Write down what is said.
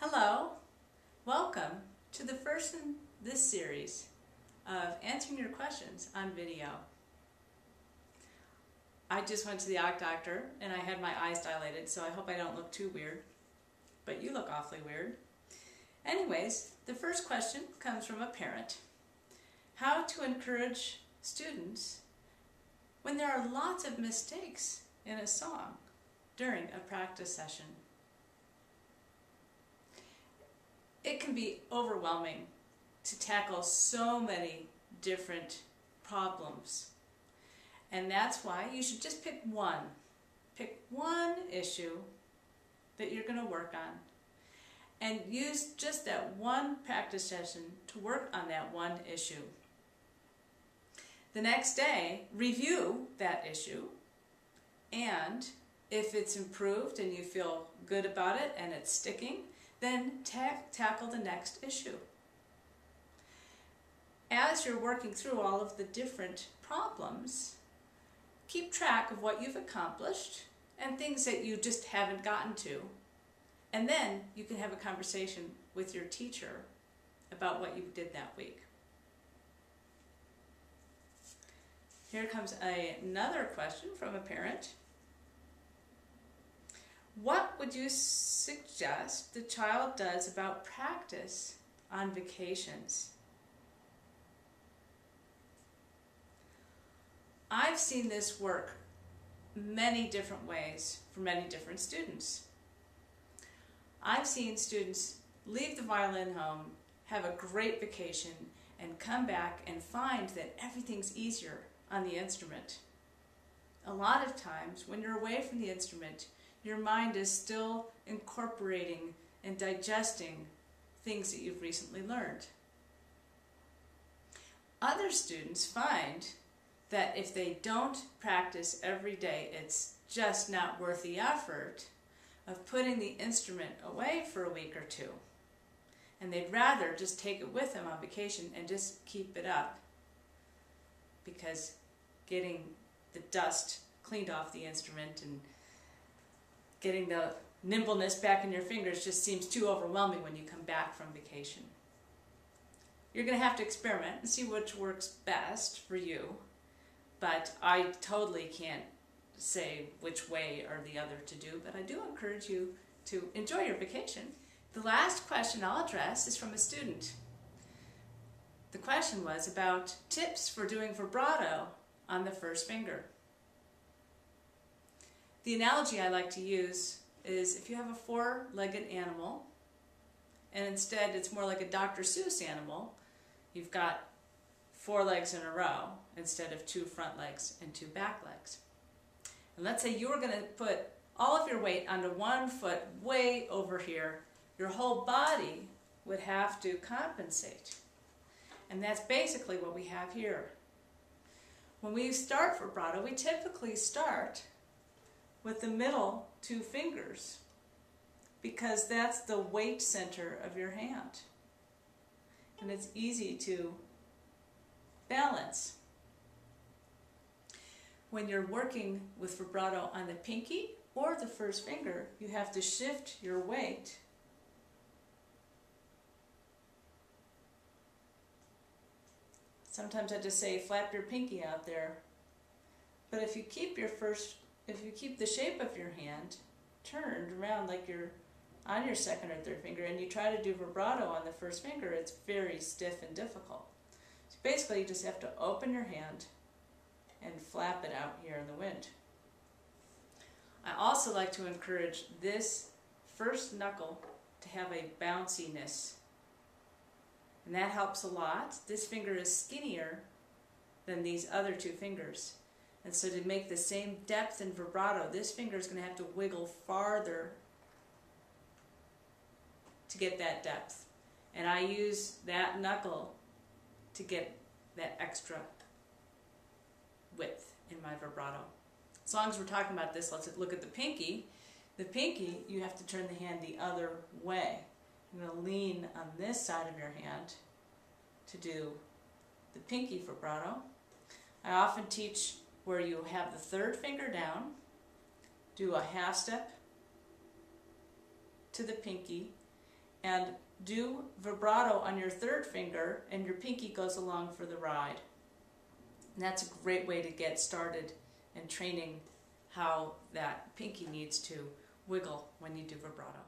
Hello, welcome to the first in this series of answering your questions on video. I just went to the eye doctor and I had my eyes dilated, so I hope I don't look too weird, but you look awfully weird. Anyways, the first question comes from a parent. How to encourage students when there are lots of mistakes in a song during a practice session. It can be overwhelming to tackle so many different problems. And that's why you should just pick one. Pick one issue that you're going to work on and use just that one practice session to work on that one issue. The next day, review that issue, and if it's improved and you feel good about it and it's sticking, then tackle the next issue. As you're working through all of the different problems, keep track of what you've accomplished and things that you just haven't gotten to. And then you can have a conversation with your teacher about what you did that week. Here comes another question from a parent. What would you suggest the child does about practice on vacations? I've seen this work many different ways for many different students. I've seen students leave the violin home, have a great vacation, and come back and find that everything's easier on the instrument. A lot of times when you're away from the instrument, your mind is still incorporating and digesting things that you've recently learned. Other students find that if they don't practice every day, it's just not worth the effort of putting the instrument away for a week or two. And they'd rather just take it with them on vacation and just keep it up, because getting the dust cleaned off the instrument and getting the nimbleness back in your fingers just seems too overwhelming when you come back from vacation. You're going to have to experiment and see which works best for you, but I totally can't say which way or the other to do, but I do encourage you to enjoy your vacation. The last question I'll address is from a student. The question was about tips for doing vibrato on the first finger. The analogy I like to use is if you have a four-legged animal, and instead it's more like a Dr. Seuss animal, you've got 4 legs in a row instead of 2 front legs and 2 back legs. And let's say you were going to put all of your weight onto one foot way over here. Your whole body would have to compensate. And that's basically what we have here. When we start vibrato, we typically start with the middle 2 fingers, because that's the weight center of your hand. And it's easy to balance. When you're working with vibrato on the pinky or the first finger, you have to shift your weight Sometimes I just say flap your pinky out there. But if you keep the shape of your hand turned around like you're on your second or third finger and you try to do vibrato on the first finger, it's very stiff and difficult. So basically you just have to open your hand and flap it out here in the wind. I also like to encourage this first knuckle to have a bounciness, and that helps a lot. This finger is skinnier than these other 2 fingers, and so to make the same depth in vibrato, this finger is going to have to wiggle farther to get that depth, and I use that knuckle to get that extra width in my vibrato. As long as we're talking about this, let's look at the pinky. The pinky, you have to turn the hand the other way. I'm going to lean on this side of your hand to do the pinky vibrato. I often teach where you have the third finger down, do a half step to the pinky, and do vibrato on your third finger, and your pinky goes along for the ride. And that's a great way to get started in training how that pinky needs to wiggle when you do vibrato.